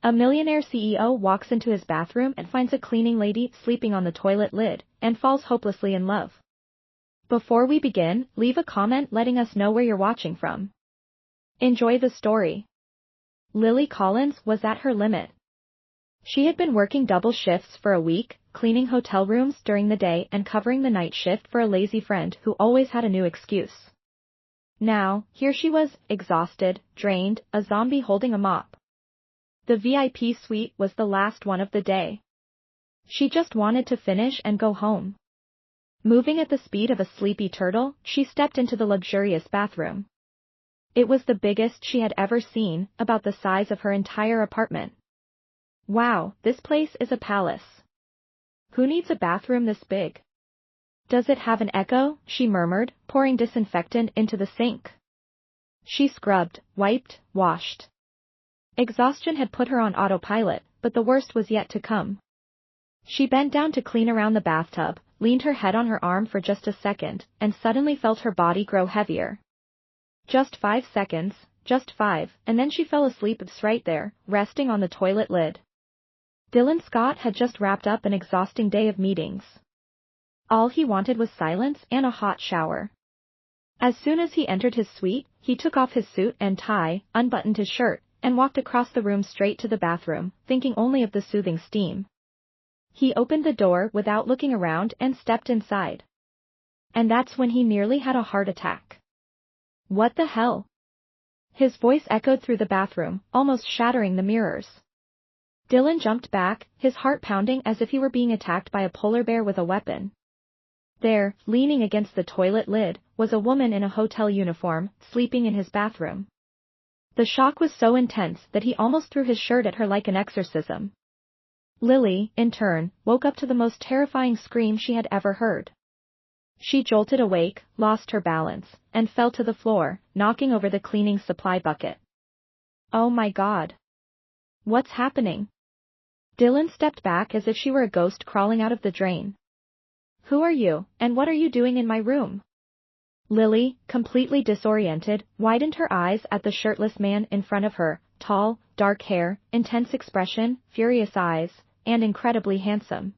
A millionaire CEO walks into his bathroom and finds a cleaning lady sleeping on the toilet lid, and falls hopelessly in love. Before we begin, leave a comment letting us know where you're watching from. Enjoy the story. Lily Collins was at her limit. She had been working double shifts for a week, cleaning hotel rooms during the day and covering the night shift for a lazy friend who always had a new excuse. Now, here she was, exhausted, drained, a zombie holding a mop. The VIP suite was the last one of the day. She just wanted to finish and go home. Moving at the speed of a sleepy turtle, she stepped into the luxurious bathroom. It was the biggest she had ever seen, about the size of her entire apartment. Wow, this place is a palace. Who needs a bathroom this big? Does it have an echo? She murmured, pouring disinfectant into the sink. She scrubbed, wiped, washed. Exhaustion had put her on autopilot, but the worst was yet to come. She bent down to clean around the bathtub, leaned her head on her arm for just a second, and suddenly felt her body grow heavier. Just 5 seconds, just 5, and then she fell asleep right there, resting on the toilet lid. Dylan Scott had just wrapped up an exhausting day of meetings. All he wanted was silence and a hot shower. As soon as he entered his suite, he took off his suit and tie, unbuttoned his shirt, and walked across the room straight to the bathroom, thinking only of the soothing steam. He opened the door without looking around and stepped inside. And that's when he nearly had a heart attack. What the hell? His voice echoed through the bathroom, almost shattering the mirrors. Dylan jumped back, his heart pounding as if he were being attacked by a polar bear with a weapon. There, leaning against the toilet lid, was a woman in a hotel uniform, sleeping in his bathroom. The shock was so intense that he almost threw his shirt at her like an exorcism. Lily, in turn, woke up to the most terrifying scream she had ever heard. She jolted awake, lost her balance, and fell to the floor, knocking over the cleaning supply bucket. Oh my God! What's happening? Dylan stepped back as if she were a ghost crawling out of the drain. Who are you, and what are you doing in my room? Lily, completely disoriented, widened her eyes at the shirtless man in front of her, tall, dark hair, intense expression, furious eyes, and incredibly handsome.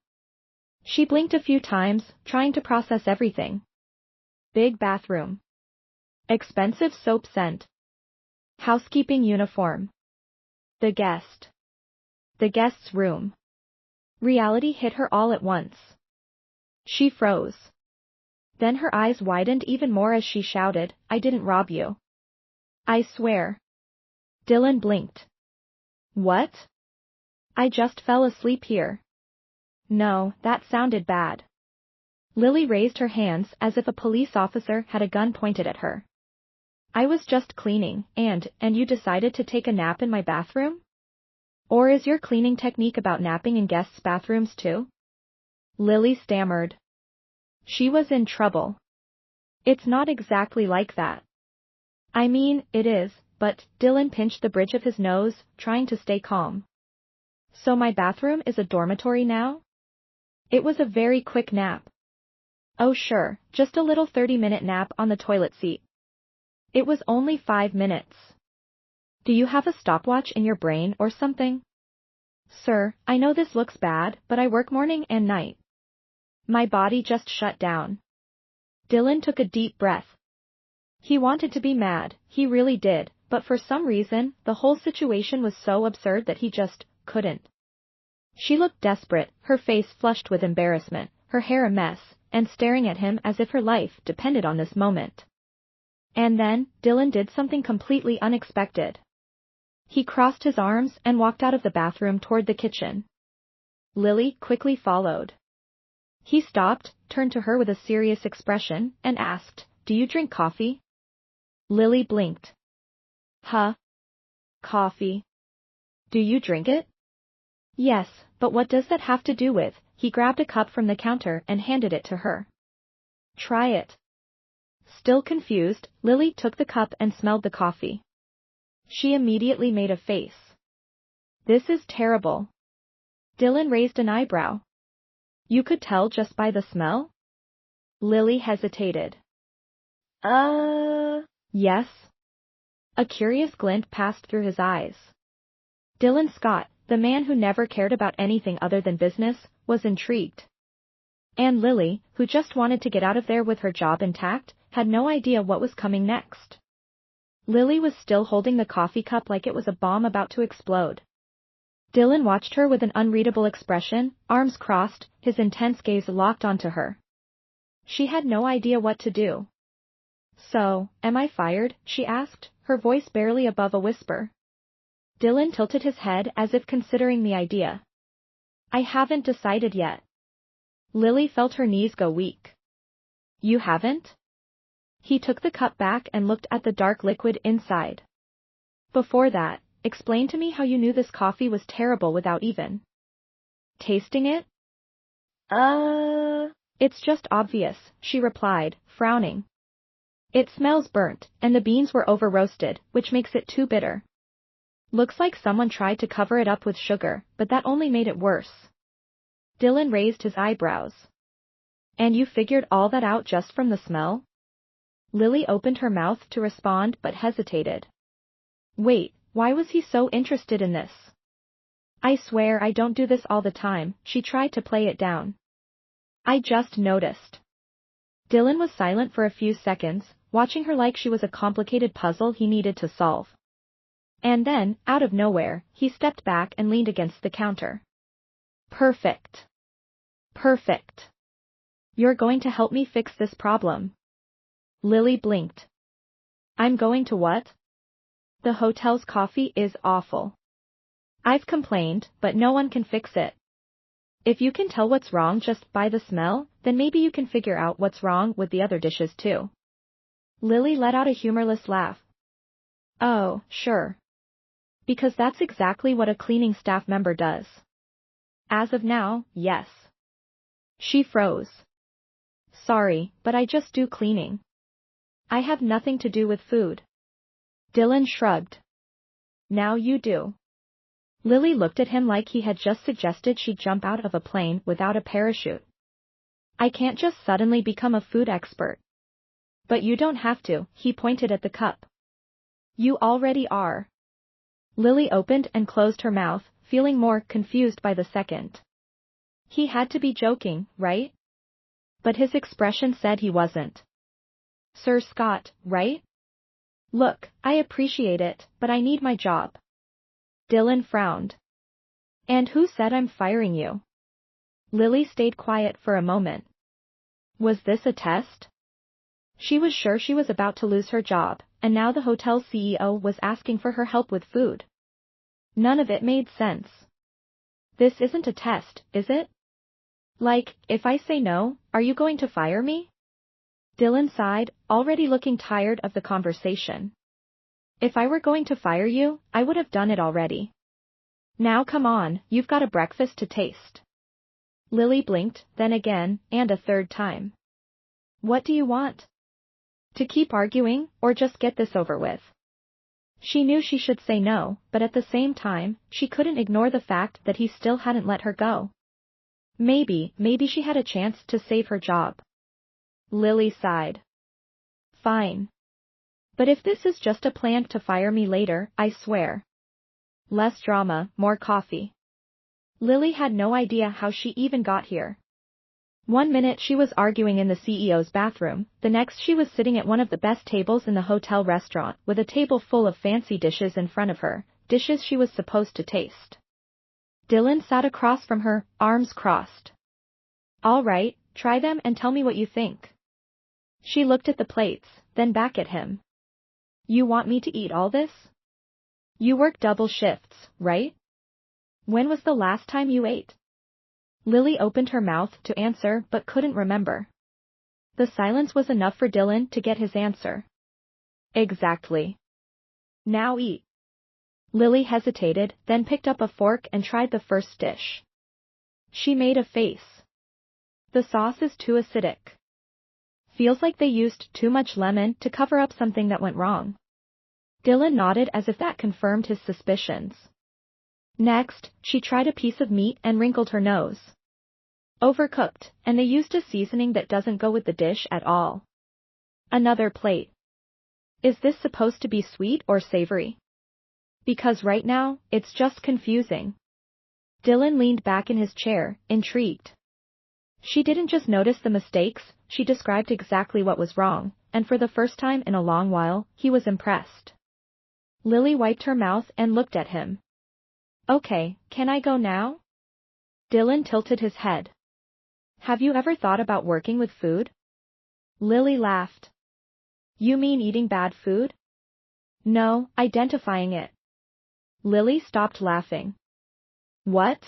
She blinked a few times, trying to process everything. Big bathroom. Expensive soap scent. Housekeeping uniform. The guest. The guest's room. Reality hit her all at once. She froze. Then her eyes widened even more as she shouted, I didn't rob you. I swear. Dylan blinked. What? I just fell asleep here. No, that sounded bad. Lily raised her hands as if a police officer had a gun pointed at her. I was just cleaning, and you decided to take a nap in my bathroom? Or is your cleaning technique about napping in guests' bathrooms too? Lily stammered. She was in trouble. It's not exactly like that. I mean, it is, but Dylan pinched the bridge of his nose, trying to stay calm. So my bathroom is a dormitory now? It was a very quick nap. Oh sure, just a little 30-minute nap on the toilet seat. It was only 5 minutes. Do you have a stopwatch in your brain or something? Sir, I know this looks bad, but I work morning and night. My body just shut down. Dylan took a deep breath. He wanted to be mad, he really did, but for some reason, the whole situation was so absurd that he just couldn't. She looked desperate, her face flushed with embarrassment, her hair a mess, and staring at him as if her life depended on this moment. And then, Dylan did something completely unexpected. He crossed his arms and walked out of the bathroom toward the kitchen. Lily quickly followed. He stopped, turned to her with a serious expression, and asked, Do you drink coffee? Lily blinked. Huh? Coffee. Do you drink it? Yes, but what does that have to do with? He grabbed a cup from the counter and handed it to her. Try it. Still confused, Lily took the cup and smelled the coffee. She immediately made a face. This is terrible. Dylan raised an eyebrow. You could tell just by the smell? Lily hesitated. Yes? A curious glint passed through his eyes. Dylan Scott, the man who never cared about anything other than business, was intrigued. And Lily, who just wanted to get out of there with her job intact, had no idea what was coming next. Lily was still holding the coffee cup like it was a bomb about to explode. Dylan watched her with an unreadable expression, arms crossed, his intense gaze locked onto her. She had no idea what to do. "So, am I fired?" she asked, her voice barely above a whisper. Dylan tilted his head as if considering the idea. "I haven't decided yet." Lily felt her knees go weak. "You haven't?" He took the cup back and looked at the dark liquid inside. "Before that, explain to me how you knew this coffee was terrible without even tasting it?" It's just obvious," she replied, frowning. "It smells burnt, and the beans were over-roasted, which makes it too bitter. Looks like someone tried to cover it up with sugar, but that only made it worse." Dylan raised his eyebrows. "And you figured all that out just from the smell?" Lily opened her mouth to respond but hesitated. Wait, why was he so interested in this? "I swear I don't do this all the time," she tried to play it down. "I just noticed." Dylan was silent for a few seconds, watching her like she was a complicated puzzle he needed to solve. And then, out of nowhere, he stepped back and leaned against the counter. "Perfect. Perfect. You're going to help me fix this problem." Lily blinked. "I'm going to what?" "The hotel's coffee is awful. I've complained, but no one can fix it. If you can tell what's wrong just by the smell, then maybe you can figure out what's wrong with the other dishes too." Lily let out a humorless laugh. "Oh, sure. Because that's exactly what a cleaning staff member does." "As of now, yes." She froze. "Sorry, but I just do cleaning. I have nothing to do with food." Dylan shrugged. "Now you do." Lily looked at him like he had just suggested she jump out of a plane without a parachute. "I can't just suddenly become a food expert." "But you don't have to," he pointed at the cup. "You already are." Lily opened and closed her mouth, feeling more confused by the second. He had to be joking, right? But his expression said he wasn't. "Sir Scott, right? Look, I appreciate it, but I need my job." Dylan frowned. "And who said I'm firing you?" Lily stayed quiet for a moment. Was this a test? She was sure she was about to lose her job, and now the hotel's CEO was asking for her help with food. None of it made sense. "This isn't a test, is it? Like, if I say no, are you going to fire me?" Dylan sighed, already looking tired of the conversation. "If I were going to fire you, I would have done it already. Now come on, you've got a breakfast to taste." Lily blinked, then again, and a third time. "What do you want? To keep arguing, or just get this over with?" She knew she should say no, but at the same time, she couldn't ignore the fact that he still hadn't let her go. Maybe she had a chance to save her job. Lily sighed. "Fine. But if this is just a plan to fire me later, I swear. Less drama, more coffee." Lily had no idea how she even got here. One minute she was arguing in the CEO's bathroom, the next she was sitting at one of the best tables in the hotel restaurant with a table full of fancy dishes in front of her, dishes she was supposed to taste. Dylan sat across from her, arms crossed. "All right, try them and tell me what you think." She looked at the plates, then back at him. "You want me to eat all this? You work double shifts, right? When was the last time you ate?" Lily opened her mouth to answer but couldn't remember. The silence was enough for Dylan to get his answer. "Exactly. Now eat." Lily hesitated, then picked up a fork and tried the first dish. She made a face. "The sauce is too acidic. Feels like they used too much lemon to cover up something that went wrong." Dylan nodded as if that confirmed his suspicions. Next, she tried a piece of meat and wrinkled her nose. "Overcooked, and they used a seasoning that doesn't go with the dish at all." Another plate. "Is this supposed to be sweet or savory?" Because right now, it's just confusing. Dylan leaned back in his chair, intrigued. She didn't just notice the mistakes, she described exactly what was wrong, and for the first time in a long while, he was impressed. Lily wiped her mouth and looked at him. Okay, can I go now? Dylan tilted his head. Have you ever thought about working with food? Lily laughed. You mean eating bad food? No, identifying it. Lily stopped laughing. What?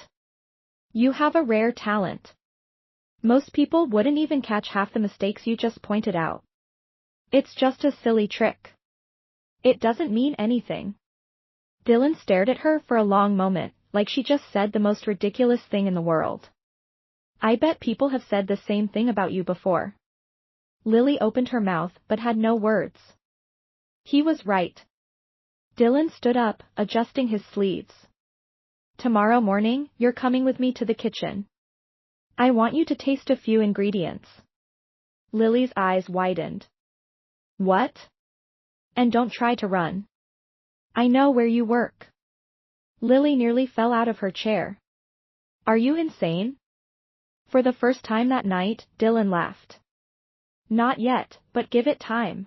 You have a rare talent. Most people wouldn't even catch half the mistakes you just pointed out. It's just a silly trick. It doesn't mean anything. Dylan stared at her for a long moment, like she just said the most ridiculous thing in the world. I bet people have said the same thing about you before. Lily opened her mouth but had no words. He was right. Dylan stood up, adjusting his sleeves. Tomorrow morning, you're coming with me to the kitchen. I want you to taste a few ingredients. Lily's eyes widened. What? And don't try to run. I know where you work. Lily nearly fell out of her chair. Are you insane? For the first time that night, Dylan laughed. Not yet, but give it time.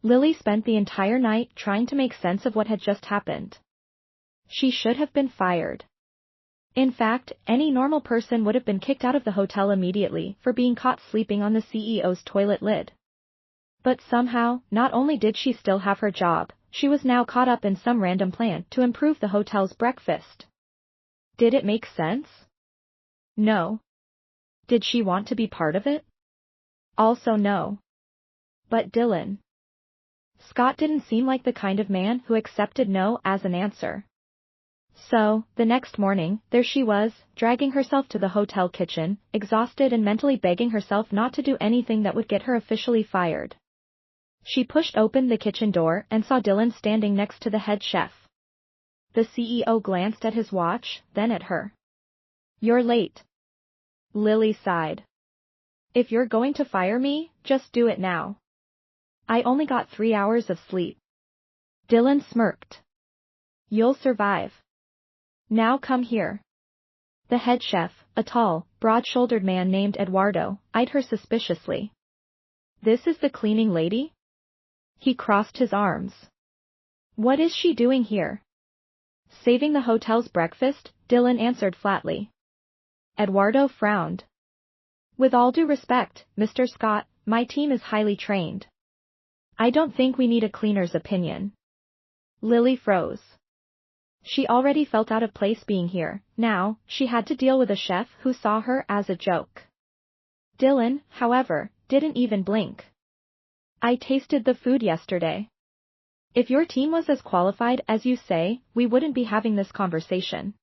Lily spent the entire night trying to make sense of what had just happened. She should have been fired. In fact, any normal person would have been kicked out of the hotel immediately for being caught sleeping on the CEO's toilet lid. But somehow, not only did she still have her job, she was now caught up in some random plan to improve the hotel's breakfast. Did it make sense? No. Did she want to be part of it? Also no. But Dylan. Scott didn't seem like the kind of man who accepted no as an answer. So, the next morning, there she was, dragging herself to the hotel kitchen, exhausted and mentally begging herself not to do anything that would get her officially fired. She pushed open the kitchen door and saw Dylan standing next to the head chef. The CEO glanced at his watch, then at her. You're late. Lily sighed. If you're going to fire me, just do it now. I only got 3 hours of sleep. Dylan smirked. You'll survive. Now come here. The head chef, a tall, broad-shouldered man named Eduardo, eyed her suspiciously. This is the cleaning lady? He crossed his arms. What is she doing here? Saving the hotel's breakfast, Dylan answered flatly. Eduardo frowned. With all due respect, Mr. Scott, my team is highly trained. I don't think we need a cleaner's opinion. Lily froze. She already felt out of place being here, now, she had to deal with a chef who saw her as a joke. Dylan, however, didn't even blink. I tasted the food yesterday. If your team was as qualified as you say, we wouldn't be having this conversation.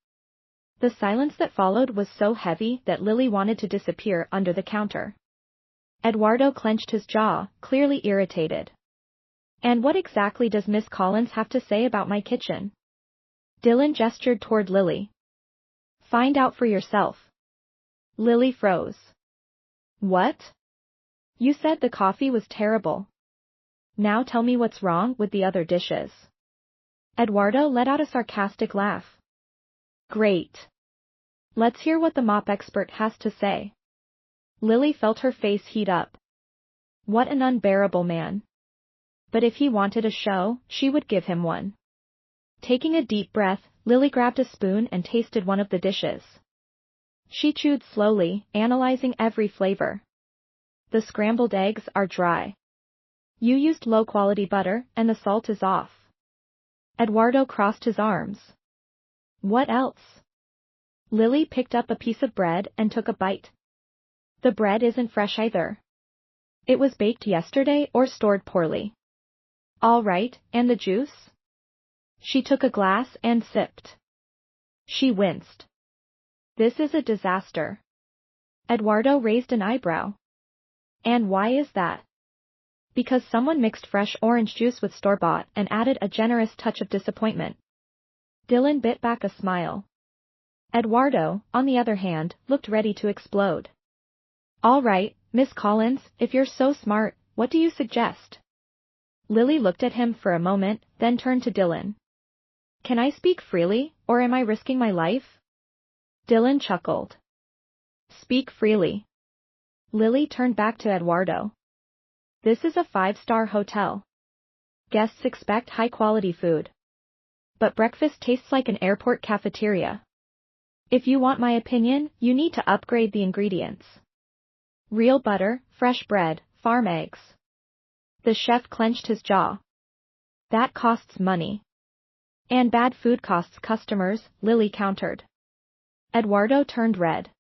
The silence that followed was so heavy that Lily wanted to disappear under the counter. Eduardo clenched his jaw, clearly irritated. And what exactly does Miss Collins have to say about my kitchen? Dylan gestured toward Lily. Find out for yourself. Lily froze. What? You said the coffee was terrible. Now tell me what's wrong with the other dishes. Eduardo let out a sarcastic laugh. Great. Let's hear what the mop expert has to say. Lily felt her face heat up. What an unbearable man. But if he wanted a show, she would give him one. Taking a deep breath, Lily grabbed a spoon and tasted one of the dishes. She chewed slowly, analyzing every flavor. The scrambled eggs are dry. You used low-quality butter, and the salt is off. Eduardo crossed his arms. What else? Lily picked up a piece of bread and took a bite. The bread isn't fresh either. It was baked yesterday or stored poorly. All right, and the juice? She took a glass and sipped. She winced. This is a disaster. Eduardo raised an eyebrow. And why is that? Because someone mixed fresh orange juice with store-bought and added a generous touch of disappointment. Dylan bit back a smile. Eduardo, on the other hand, looked ready to explode. All right, Miss Collins, if you're so smart, what do you suggest? Lily looked at him for a moment, then turned to Dylan. Can I speak freely, or am I risking my life? Dylan chuckled. Speak freely. Lily turned back to Eduardo. This is a 5-star hotel. Guests expect high-quality food. But breakfast tastes like an airport cafeteria. If you want my opinion, you need to upgrade the ingredients. Real butter, fresh bread, farm eggs. The chef clenched his jaw. That costs money. And bad food costs customers, Lily countered. Eduardo turned red.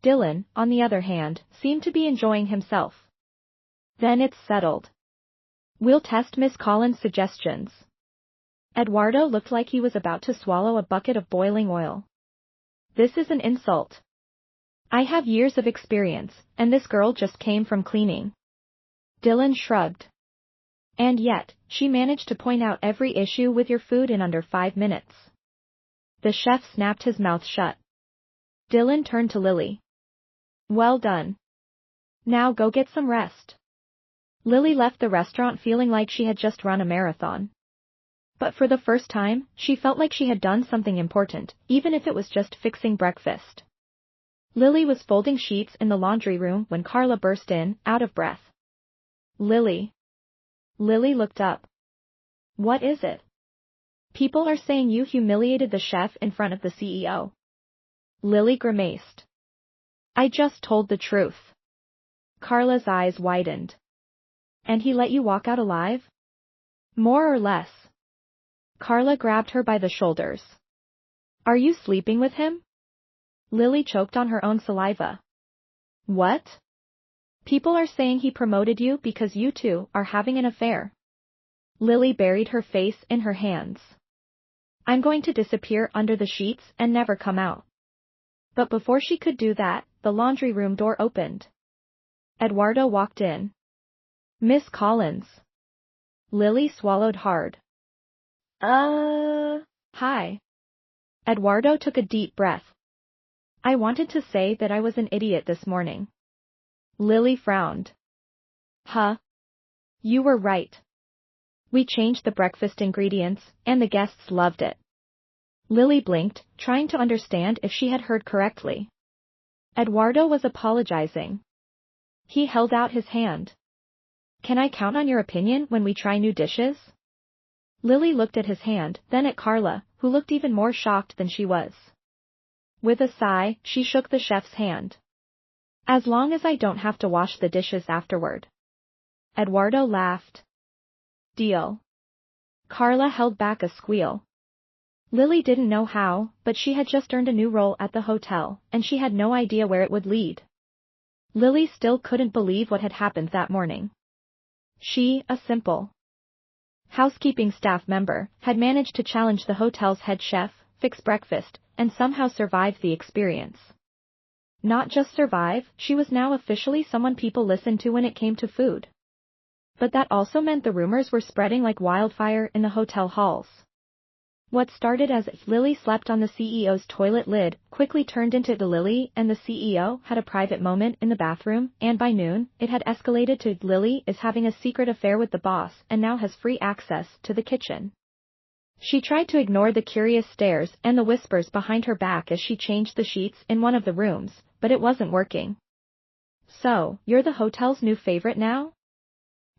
Dylan, on the other hand, seemed to be enjoying himself. Then it's settled. We'll test Miss Collins' suggestions. Eduardo looked like he was about to swallow a bucket of boiling oil. This is an insult. I have years of experience, and this girl just came from cleaning. Dylan shrugged. And yet, she managed to point out every issue with your food in under 5 minutes. The chef snapped his mouth shut. Dylan turned to Lily. Well done. Now go get some rest. Lily left the restaurant feeling like she had just run a marathon. But for the first time, she felt like she had done something important, even if it was just fixing breakfast. Lily was folding sheets in the laundry room when Carla burst in, out of breath. Lily. Lily looked up. What is it? People are saying you humiliated the chef in front of the CEO. Lily grimaced. I just told the truth. Carla's eyes widened. And he let you walk out alive? More or less. Carla grabbed her by the shoulders. Are you sleeping with him? Lily choked on her own saliva. What? People are saying he promoted you because you two are having an affair. Lily buried her face in her hands. I'm going to disappear under the sheets and never come out. But before she could do that, the laundry room door opened. Eduardo walked in. Miss Collins. Lily swallowed hard. Hi. Eduardo took a deep breath. I wanted to say that I was an idiot this morning. Lily frowned. Huh? You were right. We changed the breakfast ingredients, and the guests loved it. Lily blinked, trying to understand if she had heard correctly. Eduardo was apologizing. He held out his hand. Can I count on your opinion when we try new dishes? Lily looked at his hand, then at Carla, who looked even more shocked than she was. With a sigh, she shook the chef's hand. As long as I don't have to wash the dishes afterward. Eduardo laughed. Deal. Carla held back a squeal. Lily didn't know how, but she had just earned a new role at the hotel, and she had no idea where it would lead. Lily still couldn't believe what had happened that morning. She, a simple housekeeping staff member, had managed to challenge the hotel's head chef, fix breakfast, and somehow survive the experience. Not just survive, she was now officially someone people listened to when it came to food. But that also meant the rumors were spreading like wildfire in the hotel halls. What started as if Lily slept on the CEO's toilet lid quickly turned into the Lily and the CEO had a private moment in the bathroom, and by noon, it had escalated to Lily is having a secret affair with the boss and now has free access to the kitchen. She tried to ignore the curious stares and the whispers behind her back as she changed the sheets in one of the rooms, but it wasn't working. So, you're the hotel's new favorite now?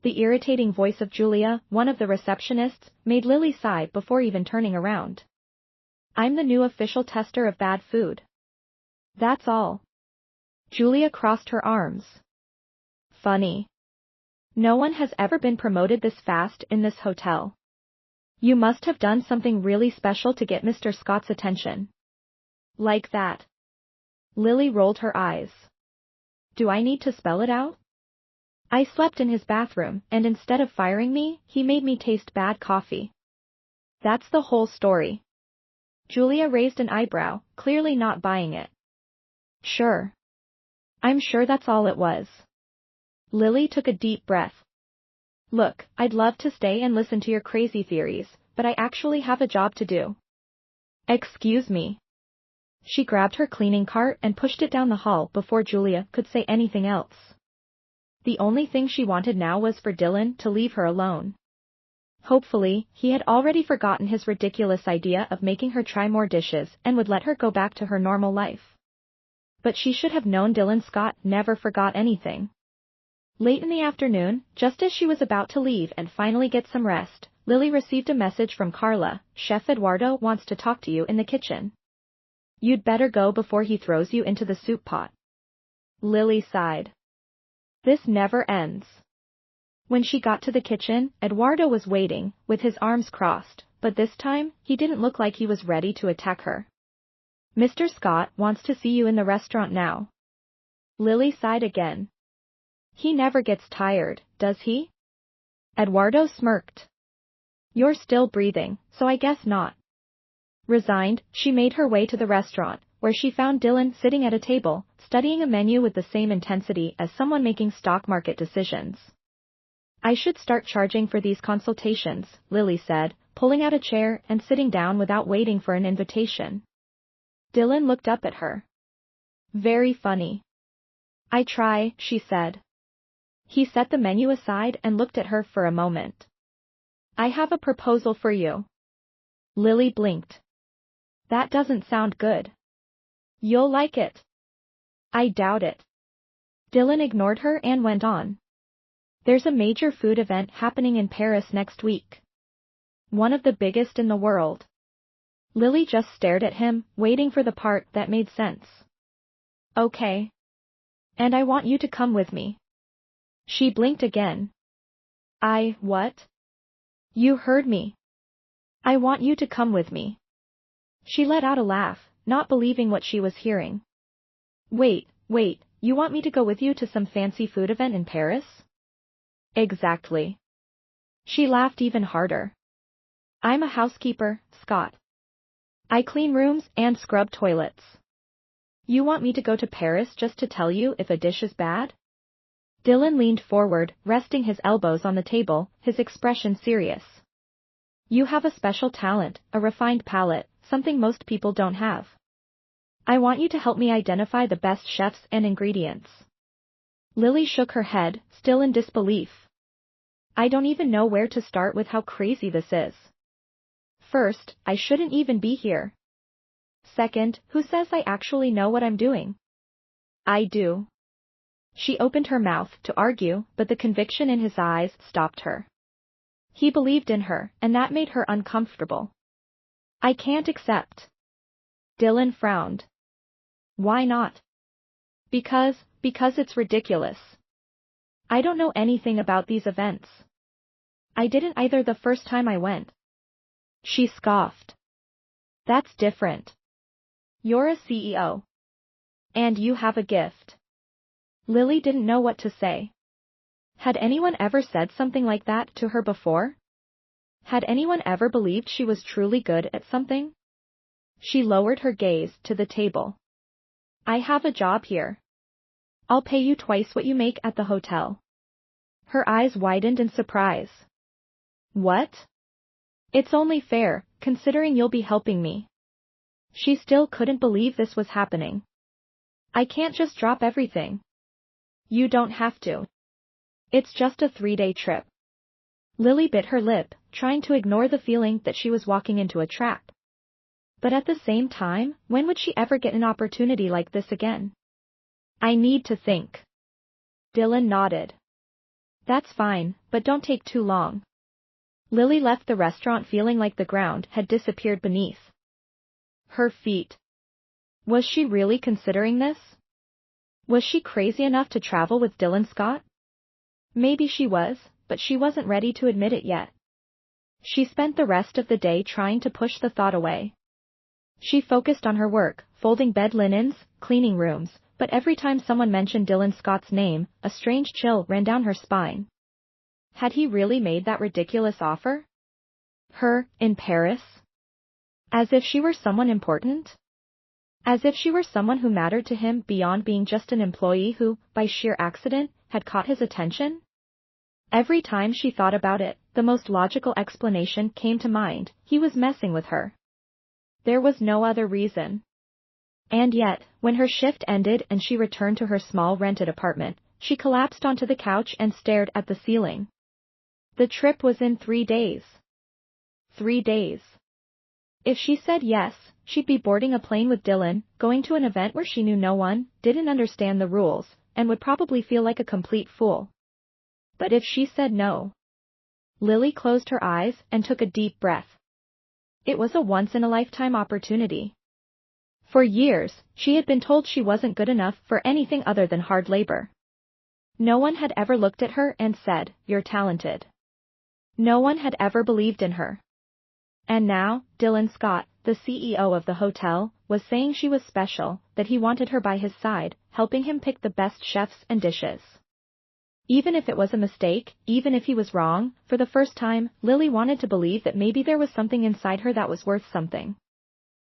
The irritating voice of Julia, one of the receptionists, made Lily sigh before even turning around. I'm the new official tester of bad food. That's all. Julia crossed her arms. Funny. No one has ever been promoted this fast in this hotel. You must have done something really special to get Mr. Scott's attention. Like that. Lily rolled her eyes. Do I need to spell it out? I slept in his bathroom, and instead of firing me, he made me taste bad coffee. That's the whole story. Julia raised an eyebrow, clearly not buying it. Sure. I'm sure that's all it was. Lily took a deep breath. Look, I'd love to stay and listen to your crazy theories, but I actually have a job to do. Excuse me. She grabbed her cleaning cart and pushed it down the hall before Julia could say anything else. The only thing she wanted now was for Dylan to leave her alone. Hopefully, he had already forgotten his ridiculous idea of making her try more dishes and would let her go back to her normal life. But she should have known Dylan Scott never forgot anything. Late in the afternoon, just as she was about to leave and finally get some rest, Lily received a message from Carla. Chef Eduardo wants to talk to you in the kitchen. You'd better go before he throws you into the soup pot. Lily sighed. This never ends. When she got to the kitchen, Eduardo was waiting, with his arms crossed, but this time, he didn't look like he was ready to attack her. Mr. Scott wants to see you in the restaurant now. Lily sighed again. He never gets tired, does he? Eduardo smirked. You're still breathing, so I guess not. Resigned, she made her way to the restaurant, where she found Dylan sitting at a table, studying a menu with the same intensity as someone making stock market decisions. I should start charging for these consultations, Lily said, pulling out a chair and sitting down without waiting for an invitation. Dylan looked up at her. Very funny. I try, she said. He set the menu aside and looked at her for a moment. I have a proposal for you. Lily blinked. That doesn't sound good. You'll like it. I doubt it. Dylan ignored her and went on. There's a major food event happening in Paris next week. One of the biggest in the world. Lily just stared at him, waiting for the part that made sense. Okay. And I want you to come with me. She blinked again. What? You heard me. I want you to come with me. She let out a laugh, not believing what she was hearing. Wait, you want me to go with you to some fancy food event in Paris? Exactly. She laughed even harder. I'm a housekeeper, Scott. I clean rooms and scrub toilets. You want me to go to Paris just to tell you if a dish is bad? Dylan leaned forward, resting his elbows on the table, his expression serious. You have a special talent, a refined palate, something most people don't have. I want you to help me identify the best chefs and ingredients. Lily shook her head, still in disbelief. I don't even know where to start with how crazy this is. First, I shouldn't even be here. Second, who says I actually know what I'm doing? I do. She opened her mouth to argue, but the conviction in his eyes stopped her. He believed in her, and that made her uncomfortable. I can't accept. Dylan frowned. Why not? Because it's ridiculous. I don't know anything about these events. I didn't either the first time I went. She scoffed. That's different. You're a CEO. And you have a gift. Lily didn't know what to say. Had anyone ever said something like that to her before? Had anyone ever believed she was truly good at something? She lowered her gaze to the table. I have a job here. I'll pay you twice what you make at the hotel. Her eyes widened in surprise. What? It's only fair, considering you'll be helping me. She still couldn't believe this was happening. I can't just drop everything. You don't have to. It's just a 3-day trip. Lily bit her lip, trying to ignore the feeling that she was walking into a trap. But at the same time, when would she ever get an opportunity like this again? I need to think. Dylan nodded. That's fine, but don't take too long. Lily left the restaurant feeling like the ground had disappeared beneath her feet. Was she really considering this? Was she crazy enough to travel with Dylan Scott? Maybe she was, but she wasn't ready to admit it yet. She spent the rest of the day trying to push the thought away. She focused on her work, folding bed linens, cleaning rooms, but every time someone mentioned Dylan Scott's name, a strange chill ran down her spine. Had he really made that ridiculous offer? Her, in Paris? As if she were someone important? As if she were someone who mattered to him beyond being just an employee who, by sheer accident, had caught his attention? Every time she thought about it, the most logical explanation came to mind: he was messing with her. There was no other reason. And yet, when her shift ended and she returned to her small rented apartment, she collapsed onto the couch and stared at the ceiling. The trip was in 3 days. 3 days. If she said yes, she'd be boarding a plane with Dylan, going to an event where she knew no one, didn't understand the rules, and would probably feel like a complete fool. But if she said no, Lily closed her eyes and took a deep breath. It was a once-in-a-lifetime opportunity. For years, she had been told she wasn't good enough for anything other than hard labor. No one had ever looked at her and said, "You're talented." No one had ever believed in her. And now, Dylan Scott, the CEO of the hotel, was saying she was special, that he wanted her by his side, helping him pick the best chefs and dishes. Even if it was a mistake, even if he was wrong, for the first time, Lily wanted to believe that maybe there was something inside her that was worth something.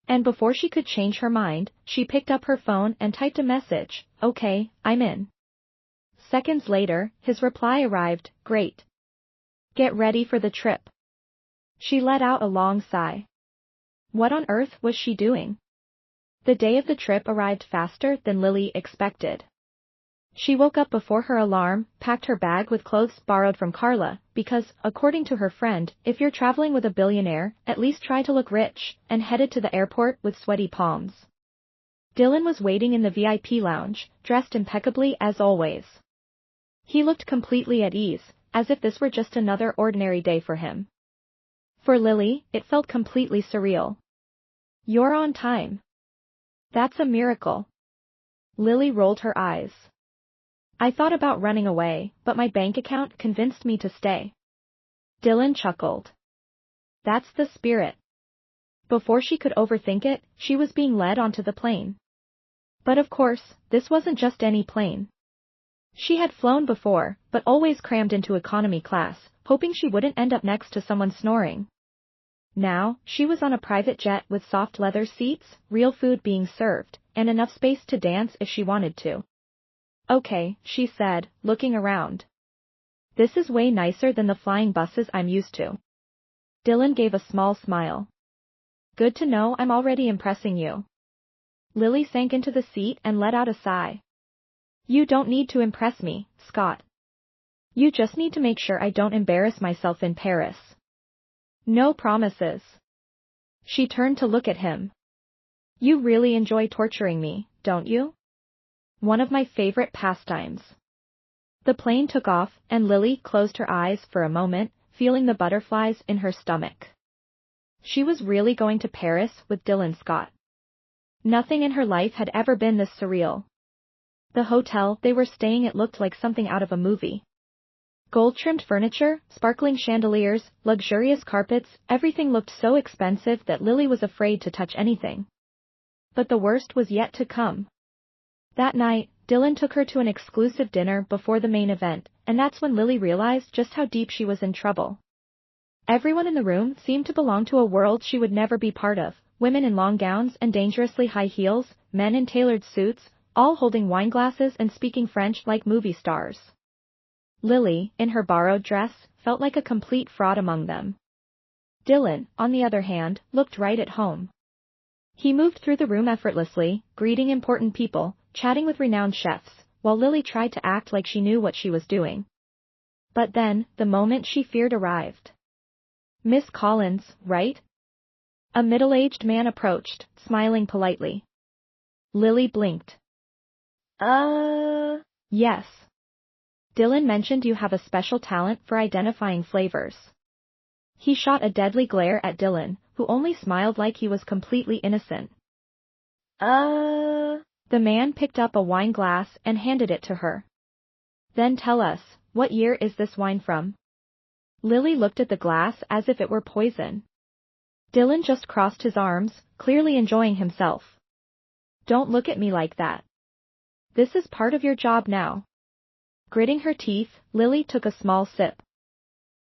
And before she could change her mind, she picked up her phone and typed a message, "Okay, I'm in." Seconds later, his reply arrived, "Great. Get ready for the trip." She let out a long sigh. What on earth was she doing? The day of the trip arrived faster than Lily expected. She woke up before her alarm, packed her bag with clothes borrowed from Carla, because, according to her friend, if you're traveling with a billionaire, at least try to look rich, and headed to the airport with sweaty palms. Dylan was waiting in the VIP lounge, dressed impeccably as always. He looked completely at ease, as if this were just another ordinary day for him. For Lily, it felt completely surreal. "You're on time. That's a miracle." Lily rolled her eyes. "I thought about running away, but my bank account convinced me to stay." Dylan chuckled. "That's the spirit." Before she could overthink it, she was being led onto the plane. But of course, this wasn't just any plane. She had flown before, but always crammed into economy class, hoping she wouldn't end up next to someone snoring. Now, she was on a private jet with soft leather seats, real food being served, and enough space to dance if she wanted to. "Okay," she said, looking around. "This is way nicer than the flying buses I'm used to." Dylan gave a small smile. "Good to know I'm already impressing you." Lily sank into the seat and let out a sigh. "You don't need to impress me, Scott. You just need to make sure I don't embarrass myself in Paris." "No promises." She turned to look at him. "You really enjoy torturing me, don't you?" "One of my favorite pastimes." The plane took off, and Lily closed her eyes for a moment, feeling the butterflies in her stomach. She was really going to Paris with Dylan Scott. Nothing in her life had ever been this surreal. The hotel they were staying at looked like something out of a movie. Gold-trimmed furniture, sparkling chandeliers, luxurious carpets, everything looked so expensive that Lily was afraid to touch anything. But the worst was yet to come. That night, Dylan took her to an exclusive dinner before the main event, and that's when Lily realized just how deep she was in trouble. Everyone in the room seemed to belong to a world she would never be part of, women in long gowns and dangerously high heels, men in tailored suits, all holding wine glasses and speaking French like movie stars. Lily, in her borrowed dress, felt like a complete fraud among them. Dylan, on the other hand, looked right at home. He moved through the room effortlessly, greeting important people, chatting with renowned chefs, while Lily tried to act like she knew what she was doing. But then, the moment she feared arrived. "Miss Collins, right?" A middle-aged man approached, smiling politely. Lily blinked. Yes. Dylan mentioned you have a special talent for identifying flavors." He shot a deadly glare at Dylan, who only smiled like he was completely innocent. The man picked up a wine glass and handed it to her. "Then tell us, what year is this wine from?" Lily looked at the glass as if it were poison. Dylan just crossed his arms, clearly enjoying himself. "Don't look at me like that. This is part of your job now." Gritting her teeth, Lily took a small sip.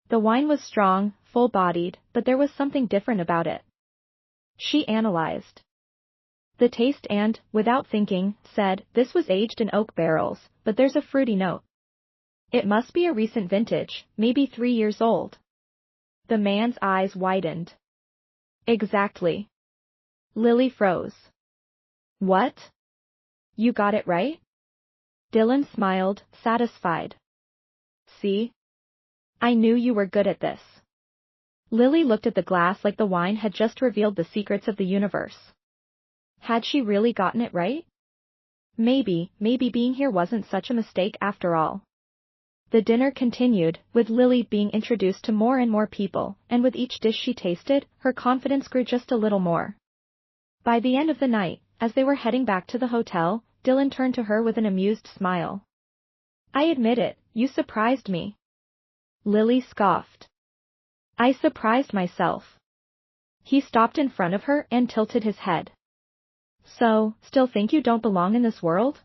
The wine was strong, full-bodied, but there was something different about it. She analyzed the taste and, without thinking, said, "This was aged in oak barrels, but there's a fruity note. It must be a recent vintage, maybe 3 years old." The man's eyes widened. "Exactly." Lily froze. "What? You got it right?" Dylan smiled, satisfied. "See? I knew you were good at this. Lily looked at the glass like the wine had just revealed the secrets of the universe. Had she really gotten it right? Maybe being here wasn't such a mistake after all. The dinner continued, with Lily being introduced to more and more people, and with each dish she tasted, her confidence grew just a little more. By the end of the night, as they were heading back to the hotel, Dylan turned to her with an amused smile. I admit it, you surprised me. Lily scoffed. I surprised myself. He stopped in front of her and tilted his head. So, still think you don't belong in this world?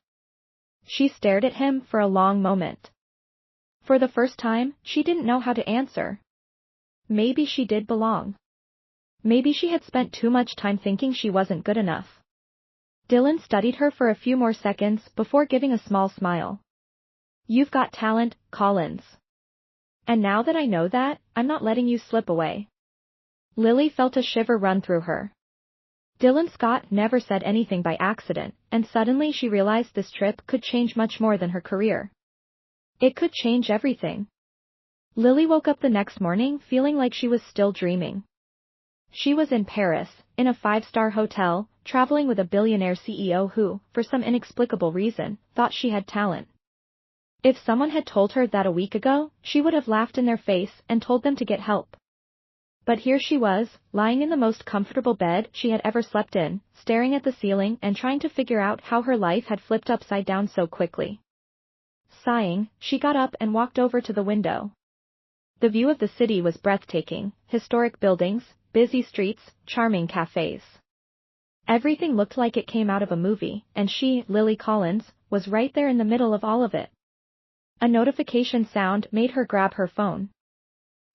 She stared at him for a long moment. For the first time, she didn't know how to answer. Maybe she did belong. Maybe she had spent too much time thinking she wasn't good enough. Dylan studied her for a few more seconds before giving a small smile. You've got talent, Collins. And now that I know that, I'm not letting you slip away. Lily felt a shiver run through her. Dylan Scott never said anything by accident, and suddenly she realized this trip could change much more than her career. It could change everything. Lily woke up the next morning feeling like she was still dreaming. She was in Paris, in a 5-star hotel, traveling with a billionaire CEO who, for some inexplicable reason, thought she had talent. If someone had told her that a week ago, she would have laughed in their face and told them to get help. But here she was, lying in the most comfortable bed she had ever slept in, staring at the ceiling and trying to figure out how her life had flipped upside down so quickly. Sighing, she got up and walked over to the window. The view of the city was breathtaking: historic buildings, busy streets, charming cafes. Everything looked like it came out of a movie, and she, Lily Collins, was right there in the middle of all of it. A notification sound made her grab her phone.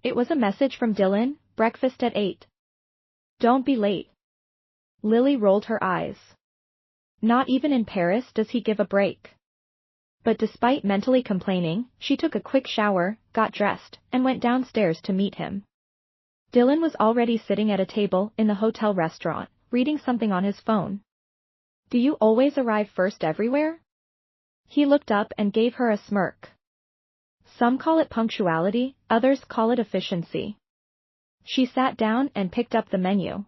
It was a message from Dylan: breakfast at 8. Don't be late. Lily rolled her eyes. Not even in Paris does he give a break. But despite mentally complaining, she took a quick shower, got dressed, and went downstairs to meet him. Dylan was already sitting at a table in the hotel restaurant, reading something on his phone. Do you always arrive first everywhere? He looked up and gave her a smirk. Some call it punctuality, others call it efficiency. She sat down and picked up the menu.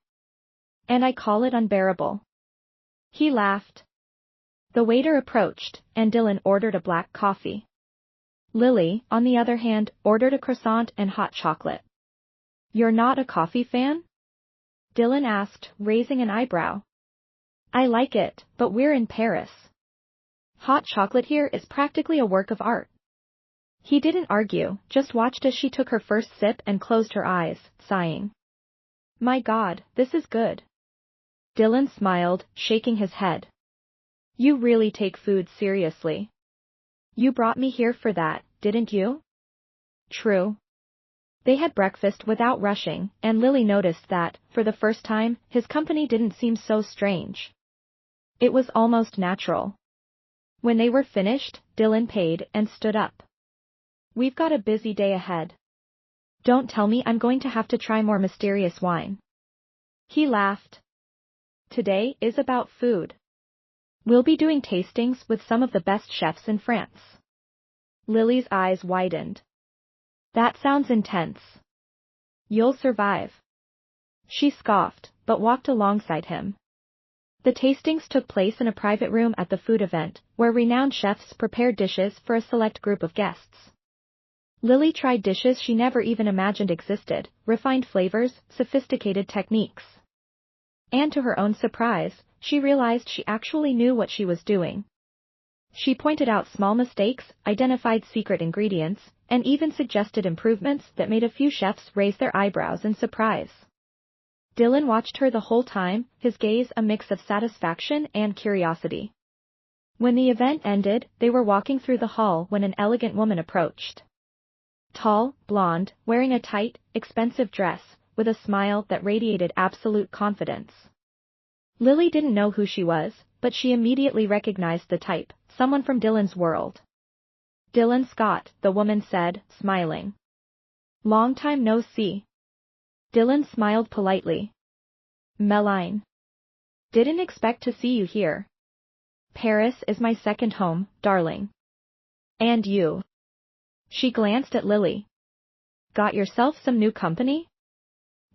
And I call it unbearable. He laughed. The waiter approached, and Dylan ordered a black coffee. Lily, on the other hand, ordered a croissant and hot chocolate. You're not a coffee fan? Dylan asked, raising an eyebrow. I like it, but we're in Paris. Hot chocolate here is practically a work of art. He didn't argue, just watched as she took her first sip and closed her eyes, sighing. My God, this is good. Dylan smiled, shaking his head. You really take food seriously. You brought me here for that, didn't you? True. They had breakfast without rushing, and Lily noticed that, for the first time, his company didn't seem so strange. It was almost natural. When they were finished, Dylan paid and stood up. We've got a busy day ahead. Don't tell me I'm going to have to try more mysterious wine. He laughed. Today is about food. We'll be doing tastings with some of the best chefs in France. Lily's eyes widened. That sounds intense. You'll survive. She scoffed, but walked alongside him. The tastings took place in a private room at the food event, where renowned chefs prepared dishes for a select group of guests. Lily tried dishes she never even imagined existed, refined flavors, sophisticated techniques. And to her own surprise, she realized she actually knew what she was doing. She pointed out small mistakes, identified secret ingredients, and even suggested improvements that made a few chefs raise their eyebrows in surprise. Dylan watched her the whole time, his gaze a mix of satisfaction and curiosity. When the event ended, they were walking through the hall when an elegant woman approached. Tall, blonde, wearing a tight, expensive dress, with a smile that radiated absolute confidence. Lily didn't know who she was, but she immediately recognized the type, someone from Dylan's world. Dylan Scott, the woman said, smiling. Long time no see. Dylan smiled politely. Meline. Didn't expect to see you here. Paris is my second home, darling. And you. She glanced at Lily. Got yourself some new company?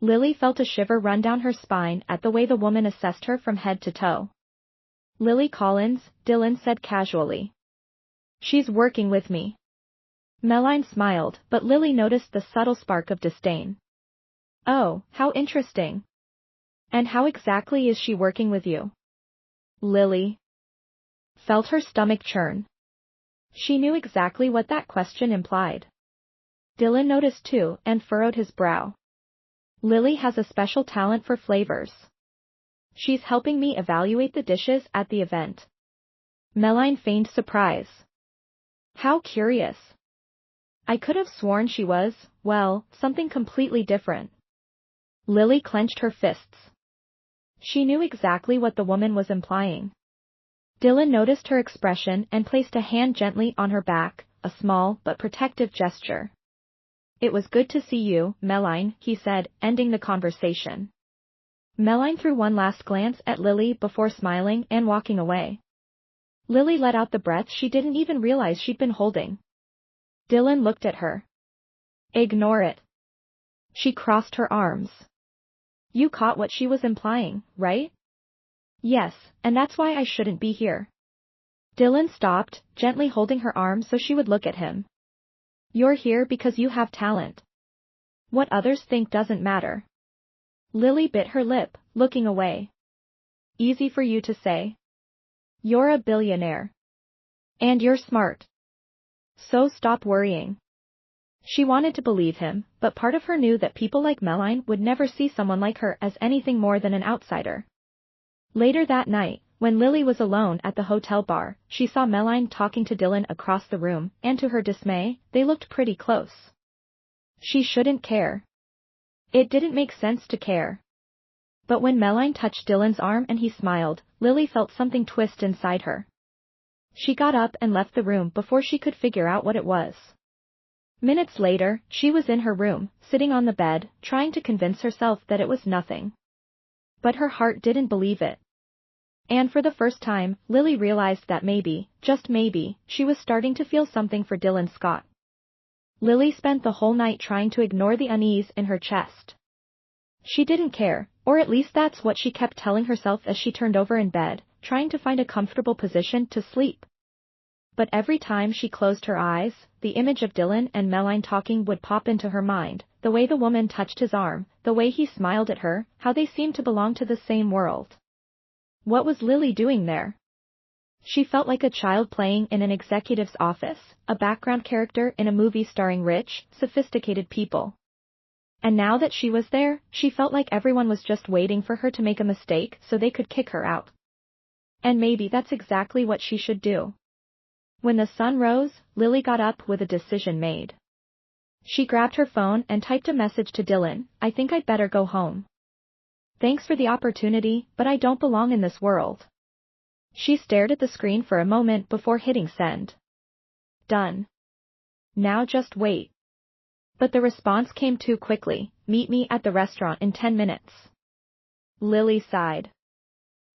Lily felt a shiver run down her spine at the way the woman assessed her from head to toe. Lily Collins, Dylan said casually. She's working with me. Melanie smiled, but Lily noticed the subtle spark of disdain. Oh, how interesting. And how exactly is she working with you? Lily felt her stomach churn. She knew exactly what that question implied. Dylan noticed too and furrowed his brow. Lily has a special talent for flavors. She's helping me evaluate the dishes at the event. Melanie feigned surprise. How curious. I could have sworn she was, well, something completely different. Lily clenched her fists. She knew exactly what the woman was implying. Dylan noticed her expression and placed a hand gently on her back, a small but protective gesture. It was good to see you, Melanie, he said, ending the conversation. Melanie threw one last glance at Lily before smiling and walking away. Lily let out the breath she didn't even realize she'd been holding. Dylan looked at her. Ignore it. She crossed her arms. You caught what she was implying, right? Yes, and that's why I shouldn't be here. Dylan stopped, gently holding her arm so she would look at him. You're here because you have talent. What others think doesn't matter. Lily bit her lip, looking away. Easy for you to say. You're a billionaire. And you're smart. So stop worrying. She wanted to believe him, but part of her knew that people like Melanie would never see someone like her as anything more than an outsider. Later that night, when Lily was alone at the hotel bar, she saw Melanie talking to Dylan across the room, and to her dismay, they looked pretty close. She shouldn't care. It didn't make sense to care. But when Melanie touched Dylan's arm and he smiled, Lily felt something twist inside her. She got up and left the room before she could figure out what it was. Minutes later, she was in her room, sitting on the bed, trying to convince herself that it was nothing. But her heart didn't believe it. And for the first time, Lily realized that maybe, just maybe, she was starting to feel something for Dylan Scott. Lily spent the whole night trying to ignore the unease in her chest. She didn't care, or at least that's what she kept telling herself as she turned over in bed, trying to find a comfortable position to sleep. But every time she closed her eyes, the image of Dylan and Melanie talking would pop into her mind, the way the woman touched his arm, the way he smiled at her, how they seemed to belong to the same world. What was Lily doing there? She felt like a child playing in an executive's office, a background character in a movie starring rich, sophisticated people. And now that she was there, she felt like everyone was just waiting for her to make a mistake so they could kick her out. And maybe that's exactly what she should do. When the sun rose, Lily got up with a decision made. She grabbed her phone and typed a message to Dylan, I think I'd better go home. Thanks for the opportunity, but I don't belong in this world. She stared at the screen for a moment before hitting send. Done. Now just wait. But the response came too quickly, meet me at the restaurant in 10 minutes. Lily sighed.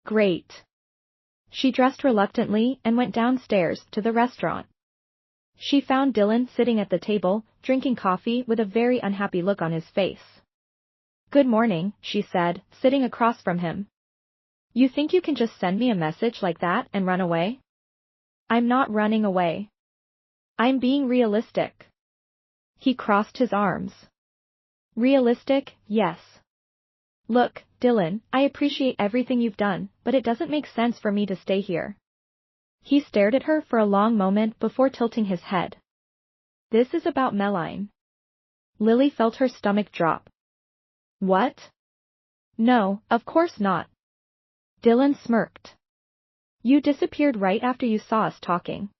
Great. She dressed reluctantly and went downstairs to the restaurant. She found Dylan sitting at the table, drinking coffee with a very unhappy look on his face. Good morning, she said, sitting across from him. You think you can just send me a message like that and run away? I'm not running away. I'm being realistic. He crossed his arms. Realistic, yes. Look, Dylan, I appreciate everything you've done, but it doesn't make sense for me to stay here. He stared at her for a long moment before tilting his head. This is about Melanie. Lily felt her stomach drop. What? No, of course not. Dylan smirked. You disappeared right after you saw us talking.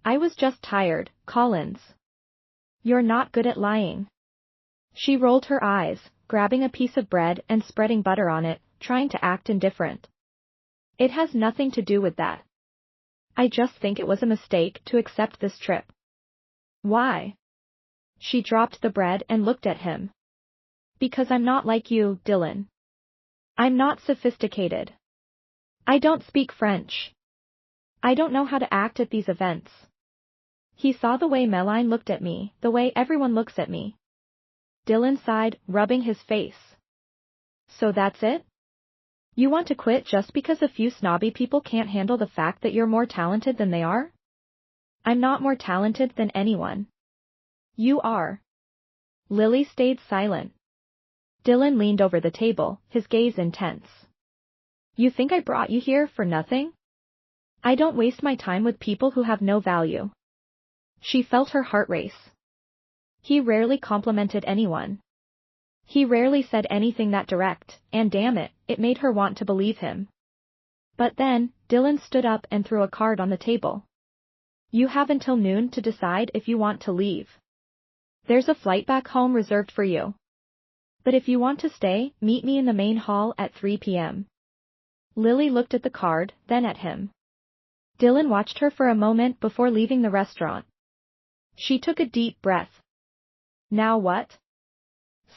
I was just tired, Collins. You're not good at lying. She rolled her eyes, grabbing a piece of bread and spreading butter on it, trying to act indifferent. It has nothing to do with that. I just think it was a mistake to accept this trip. Why? She dropped the bread and looked at him. Because I'm not like you, Dylan. I'm not sophisticated. I don't speak French. I don't know how to act at these events. He saw the way Melanie looked at me, the way everyone looks at me. Dylan sighed, rubbing his face. So that's it? You want to quit just because a few snobby people can't handle the fact that you're more talented than they are? I'm not more talented than anyone. You are. Lily stayed silent. Dylan leaned over the table, his gaze intense. You think I brought you here for nothing? I don't waste my time with people who have no value. She felt her heart race. He rarely complimented anyone. He rarely said anything that direct, and damn it, it made her want to believe him. But then, Dylan stood up and threw a card on the table. You have until noon to decide if you want to leave. There's a flight back home reserved for you. But if you want to stay, meet me in the main hall at 3 p.m. Lily looked at the card, then at him. Dylan watched her for a moment before leaving the restaurant. She took a deep breath. Now what?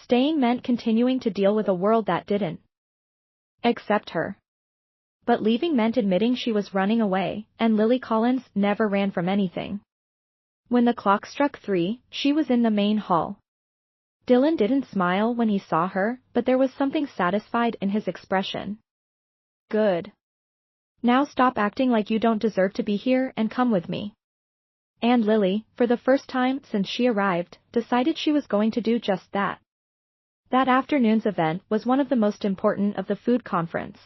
Staying meant continuing to deal with a world that didn't accept her. But leaving meant admitting she was running away, and Lily Collins never ran from anything. When the clock struck 3, she was in the main hall. Dylan didn't smile when he saw her, but there was something satisfied in his expression. Good. Now stop acting like you don't deserve to be here and come with me. And Lily, for the first time since she arrived, decided she was going to do just that. That afternoon's event was one of the most important of the food conference.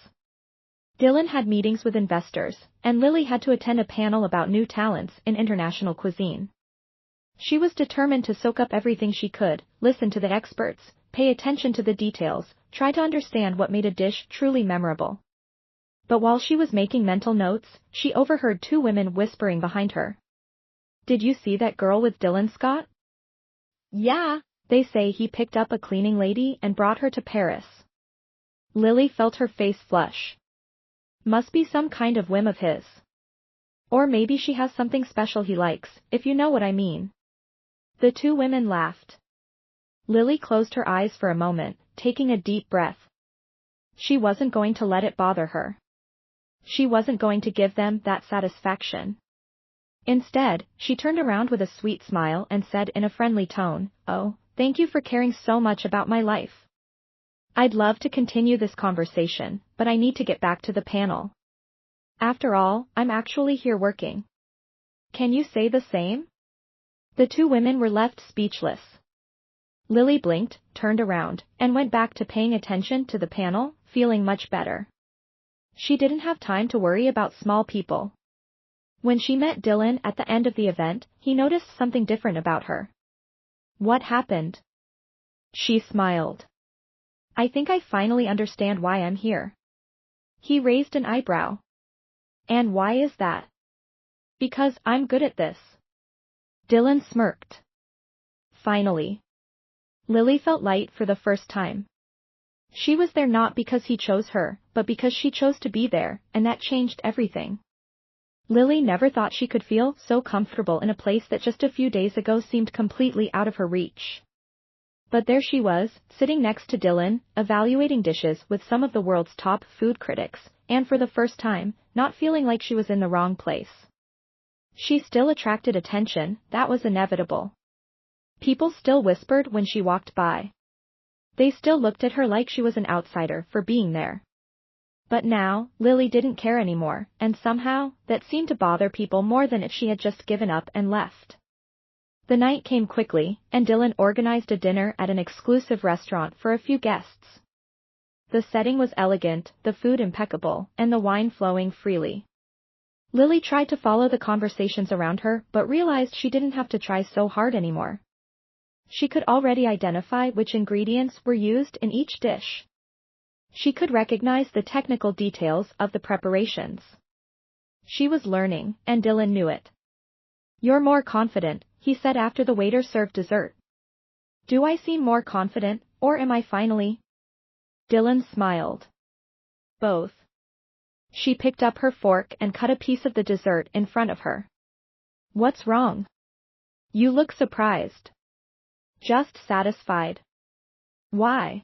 Dylan had meetings with investors, and Lily had to attend a panel about new talents in international cuisine. She was determined to soak up everything she could, listen to the experts, pay attention to the details, try to understand what made a dish truly memorable. But while she was making mental notes, she overheard 2 women whispering behind her. Did you see that girl with Dylan, Scott? Yeah, they say he picked up a cleaning lady and brought her to Paris. Lily felt her face flush. Must be some kind of whim of his. Or maybe she has something special he likes, if you know what I mean. The 2 women laughed. Lily closed her eyes for a moment, taking a deep breath. She wasn't going to let it bother her. She wasn't going to give them that satisfaction. Instead, she turned around with a sweet smile and said in a friendly tone, "Oh, thank you for caring so much about my life. I'd love to continue this conversation, but I need to get back to the panel. After all, I'm actually here working. Can you say the same?" The 2 women were left speechless. Lily blinked, turned around, and went back to paying attention to the panel, feeling much better. She didn't have time to worry about small people. When she met Dylan at the end of the event, he noticed something different about her. What happened? She smiled. I think I finally understand why I'm here. He raised an eyebrow. And why is that? Because I'm good at this. Dylan smirked. Finally. Lily felt light for the first time. She was there not because he chose her, but because she chose to be there, and that changed everything. Lily never thought she could feel so comfortable in a place that just a few days ago seemed completely out of her reach. But there she was, sitting next to Dylan, evaluating dishes with some of the world's top food critics, and for the first time, not feeling like she was in the wrong place. She still attracted attention, that was inevitable. People still whispered when she walked by. They still looked at her like she was an outsider for being there. But now, Lily didn't care anymore, and somehow, that seemed to bother people more than if she had just given up and left. The night came quickly, and Dylan organized a dinner at an exclusive restaurant for a few guests. The setting was elegant, the food impeccable, and the wine flowing freely. Lily tried to follow the conversations around her but realized she didn't have to try so hard anymore. She could already identify which ingredients were used in each dish. She could recognize the technical details of the preparations. She was learning, and Dylan knew it. You're more confident, he said after the waiter served dessert. Do I seem more confident, or am I finally? Dylan smiled. Both. She picked up her fork and cut a piece of the dessert in front of her. What's wrong? You look surprised. Just satisfied. Why?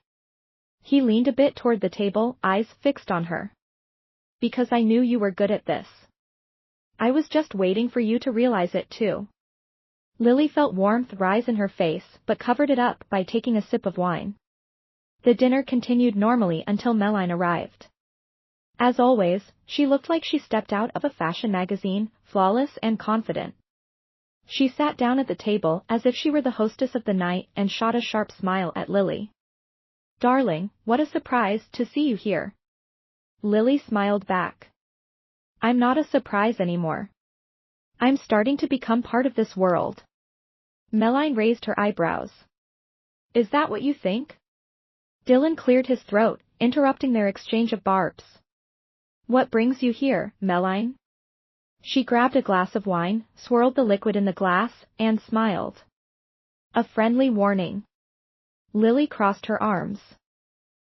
He leaned a bit toward the table, eyes fixed on her. Because I knew you were good at this. I was just waiting for you to realize it too. Lily felt warmth rise in her face but covered it up by taking a sip of wine. The dinner continued normally until Meline arrived. As always, she looked like she stepped out of a fashion magazine, flawless and confident. She sat down at the table as if she were the hostess of the night and shot a sharp smile at Lily. "Darling, what a surprise to see you here." Lily smiled back. "I'm not a surprise anymore. I'm starting to become part of this world." Meline raised her eyebrows. "Is that what you think?" Dylan cleared his throat, interrupting their exchange of barbs. "What brings you here, Meline?" She grabbed a glass of wine, swirled the liquid in the glass, and smiled. "A friendly warning." Lily crossed her arms.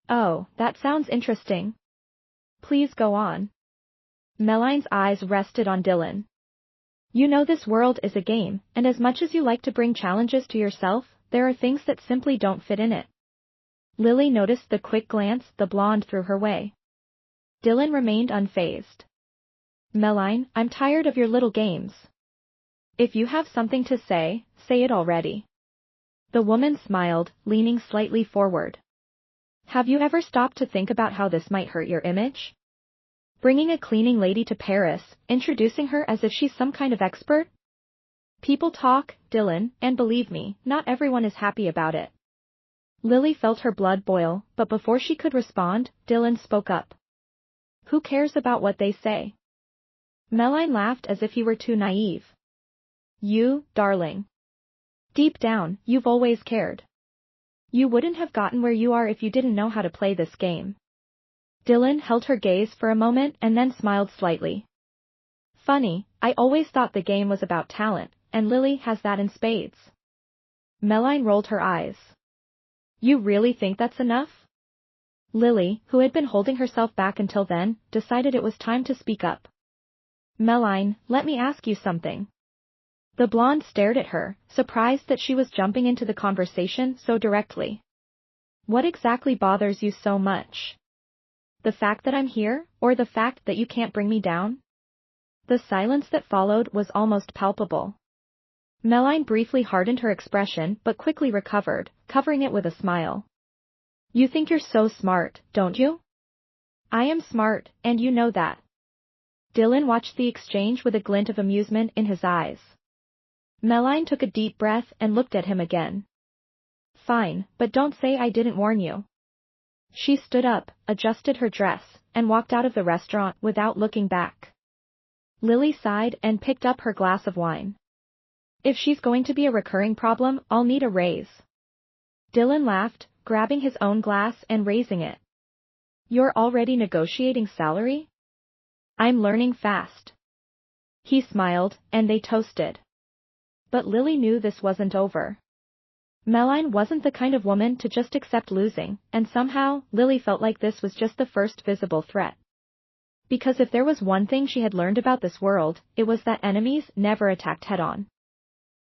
"Oh, that sounds interesting. Please go on." Meline's eyes rested on Dylan. "You know this world is a game, and as much as you like to bring challenges to yourself, there are things that simply don't fit in it." Lily noticed the quick glance the blonde threw her way. Dylan remained unfazed. "Meline, I'm tired of your little games. If you have something to say it already." The woman smiled, leaning slightly forward. "Have you ever stopped to think about how this might hurt your image? Bringing a cleaning lady to Paris, introducing her as if she's some kind of expert? People talk, Dylan, and believe me, not everyone is happy about it." Lily felt her blood boil, but before she could respond, Dylan spoke up. "Who cares about what they say?" Meline laughed as if he were too naive. "You, darling. Deep down, you've always cared. You wouldn't have gotten where you are if you didn't know how to play this game." Dylan held her gaze for a moment and then smiled slightly. "Funny, I always thought the game was about talent, and Lily has that in spades." Meline rolled her eyes. "You really think that's enough?" Lily, who had been holding herself back until then, decided it was time to speak up. "Meline, let me ask you something." The blonde stared at her, surprised that she was jumping into the conversation so directly. "What exactly bothers you so much? The fact that I'm here, or the fact that you can't bring me down?" The silence that followed was almost palpable. Meline briefly hardened her expression but quickly recovered, covering it with a smile. "You think you're so smart, don't you?" "I am smart, and you know that." Dylan watched the exchange with a glint of amusement in his eyes. Meline took a deep breath and looked at him again. "Fine, but don't say I didn't warn you." She stood up, adjusted her dress, and walked out of the restaurant without looking back. Lily sighed and picked up her glass of wine. "If she's going to be a recurring problem, I'll need a raise." Dylan laughed, grabbing his own glass and raising it. "You're already negotiating salary?" "I'm learning fast." He smiled, and they toasted. But Lily knew this wasn't over. Meline wasn't the kind of woman to just accept losing, and somehow, Lily felt like this was just the first visible threat. Because if there was one thing she had learned about this world, it was that enemies never attacked head-on.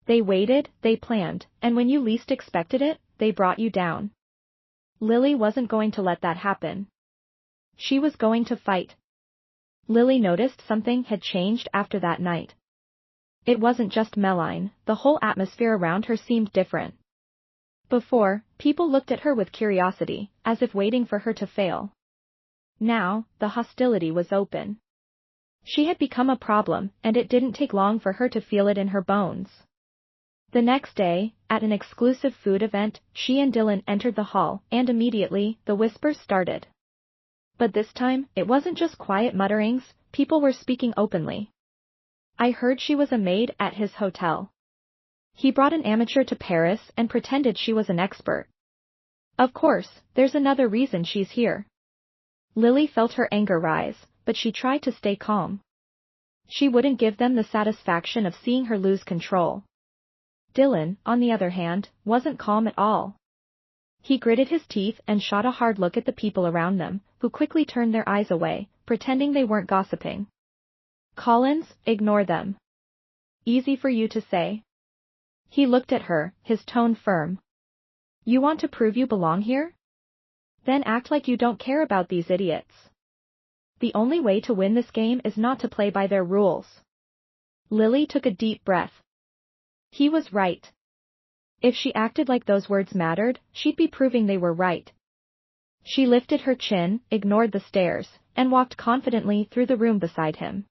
They waited, they planned, and when you least expected it, they brought you down. Lily wasn't going to let that happen. She was going to fight. Lily noticed something had changed after that night. It wasn't just Meline, the whole atmosphere around her seemed different. Before, people looked at her with curiosity, as if waiting for her to fail. Now, the hostility was open. She had become a problem, and it didn't take long for her to feel it in her bones. The next day, at an exclusive food event, she and Dylan entered the hall, and immediately, the whispers started. But this time, it wasn't just quiet mutterings, people were speaking openly. "I heard she was a maid at his hotel. He brought an amateur to Paris and pretended she was an expert. Of course, there's another reason she's here." Lily felt her anger rise, but she tried to stay calm. She wouldn't give them the satisfaction of seeing her lose control. Dylan, on the other hand, wasn't calm at all. He gritted his teeth and shot a hard look at the people around them, who quickly turned their eyes away, pretending they weren't gossiping. "Collins, ignore them. Easy for you to say." He looked at her, his tone firm. "You want to prove you belong here? Then act like you don't care about these idiots. The only way to win this game is not to play by their rules." Lily took a deep breath. He was right. If she acted like those words mattered, she'd be proving they were right. She lifted her chin, ignored the stares, and walked confidently through the room beside him.